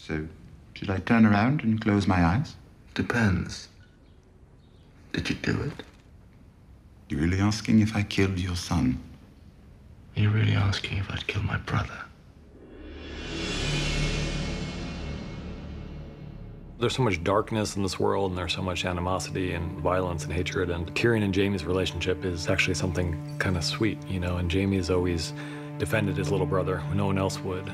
So, should I turn around and close my eyes? Depends. Did you do it? You're really asking if I killed your son? You're really asking if I'd kill my brother? There's so much darkness in this world, and there's so much animosity and violence and hatred, and Tyrion and Jaime's relationship is actually something kind of sweet, you know, and Jaime has always defended his little brother when no one else would.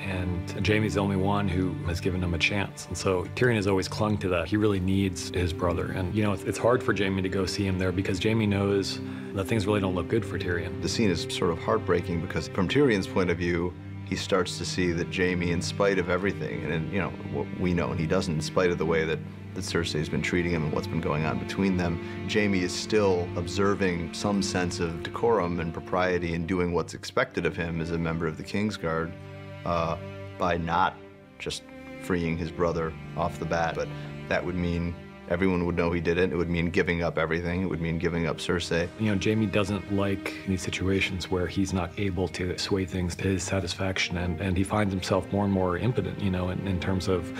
And Jaime's the only one who has given him a chance. And so Tyrion has always clung to that. He really needs his brother. And, you know, it's hard for Jaime to go see him there because Jaime knows that things really don't look good for Tyrion. The scene is sort of heartbreaking because from Tyrion's point of view, he starts to see that Jaime, in spite of everything, and you know, what we know, and he doesn't, in spite of the way that Cersei's been treating him and what's been going on between them, Jaime is still observing some sense of decorum and propriety and doing what's expected of him as a member of the Kingsguard by not just freeing his brother off the bat. But that would mean everyone would know he did it. It would mean giving up everything. It would mean giving up Cersei. You know, Jaime doesn't like these situations where he's not able to sway things to his satisfaction, and he finds himself more and more impotent, you know, in terms of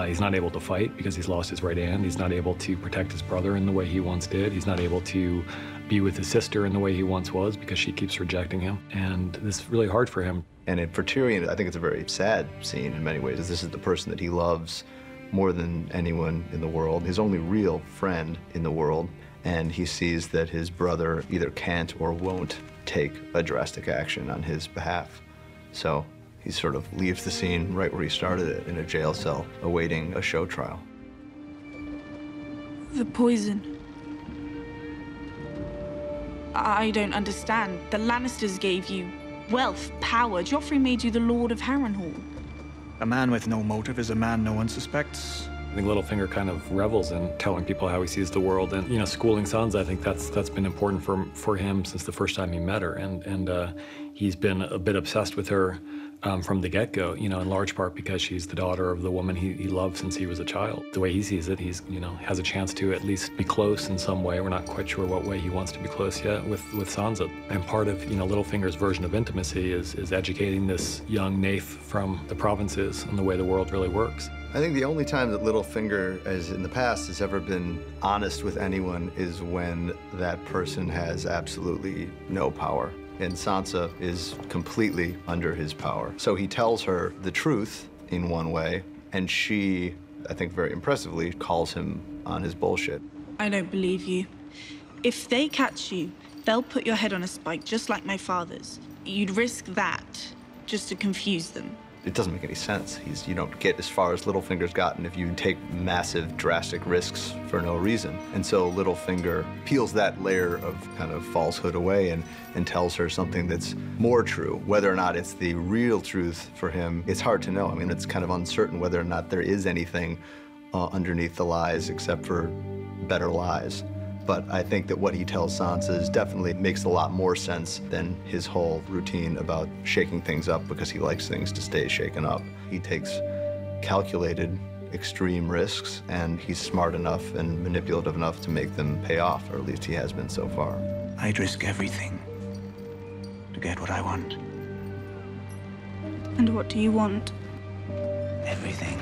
he's not able to fight because he's lost his right hand. He's not able to protect his brother in the way he once did. He's not able to be with his sister in the way he once was because she keeps rejecting him. And this is really hard for him. And for Tyrion, I think it's a very sad scene in many ways. This is the person that he loves more than anyone in the world, his only real friend in the world, and he sees that his brother either can't or won't take a drastic action on his behalf. So he sort of leaves the scene right where he started it, in a jail cell, awaiting a show trial. The poison. I don't understand. The Lannisters gave you wealth, power. Joffrey made you the Lord of Harrenhal. A man with no motive is a man no one suspects. I think Littlefinger kind of revels in telling people how he sees the world, and you know, schooling Sansa. I think that's been important for him since the first time he met her, and he's been a bit obsessed with her from the get-go. You know, in large part because she's the daughter of the woman he loved since he was a child. The way he sees it, he's has a chance to at least be close in some way. We're not quite sure what way he wants to be close yet with Sansa. And part of Littlefinger's version of intimacy is educating this young naif from the provinces and the way the world really works. I think the only time that Littlefinger, as in the past, has ever been honest with anyone is when that person has absolutely no power. And Sansa is completely under his power. So he tells her the truth in one way, and she, I think very impressively, calls him on his bullshit. I don't believe you. If they catch you, they'll put your head on a spike, just like my father's. You'd risk that just to confuse them. It doesn't make any sense. You don't get as far as Littlefinger's gotten if you take massive, drastic risks for no reason. And so Littlefinger peels that layer of kind of falsehood away and tells her something that's more true. Whether or not it's the real truth for him, it's hard to know. I mean, it's kind of uncertain whether or not there is anything underneath the lies except for better lies. But I think that what he tells Sansa definitely makes a lot more sense than his whole routine about shaking things up because he likes things to stay shaken up. He takes calculated, extreme risks, and he's smart enough and manipulative enough to make them pay off, or at least he has been so far. I'd risk everything to get what I want. And what do you want? Everything.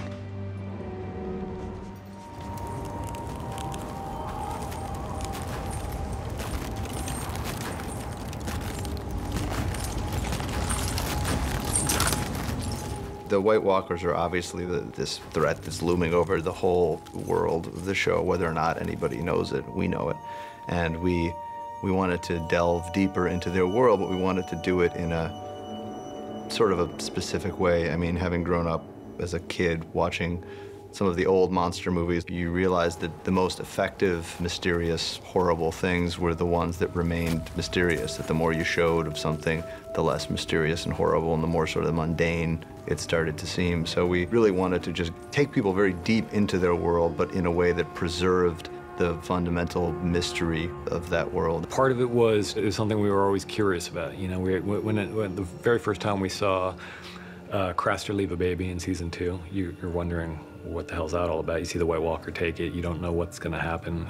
The White Walkers are obviously this threat that's looming over the whole world of the show, whether or not anybody knows it, we know it. And we wanted to delve deeper into their world, but we wanted to do it in a sort of a specific way. I mean, having grown up as a kid watching some of the old monster movies, you realize that the most effective, mysterious, horrible things were the ones that remained mysterious, that the more you showed of something, the less mysterious and horrible and the more sort of mundane it started to seem. So we really wanted to just take people very deep into their world, but in a way that preserved the fundamental mystery of that world. Part of it was something we were always curious about. You know, when the very first time we saw Craster leave a baby in season 2, you're wondering what the hell's that all about. You see the White Walker take it, you don't know what's gonna happen.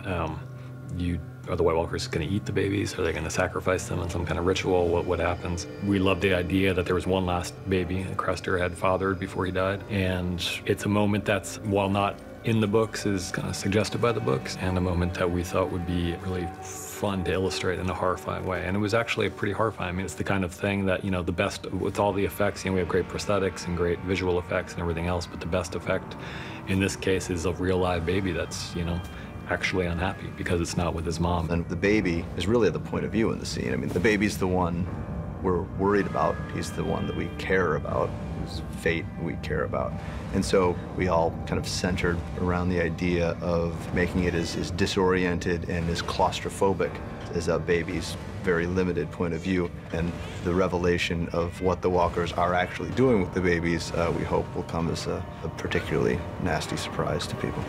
You Are the White Walkers going to eat the babies? Are they going to sacrifice them in some kind of ritual? What happens? We love the idea that there was one last baby that Crester had fathered before he died. And it's a moment that's, while not in the books, is kind of suggested by the books, and a moment that we thought would be really fun to illustrate in a horrifying way. And it was actually pretty horrifying. I mean, it's the kind of thing that, you know, the best, with all the effects, you know, we have great prosthetics and great visual effects and everything else, but the best effect in this case is a real live baby that's, you know, actually unhappy because it's not with his mom. And the baby is really the point of view in the scene. I mean, the baby's the one we're worried about. He's the one that we care about, whose fate we care about. And so we all kind of centered around the idea of making it as disoriented and as claustrophobic as a baby's very limited point of view. And the revelation of what the walkers are actually doing with the babies, we hope will come as a particularly nasty surprise to people.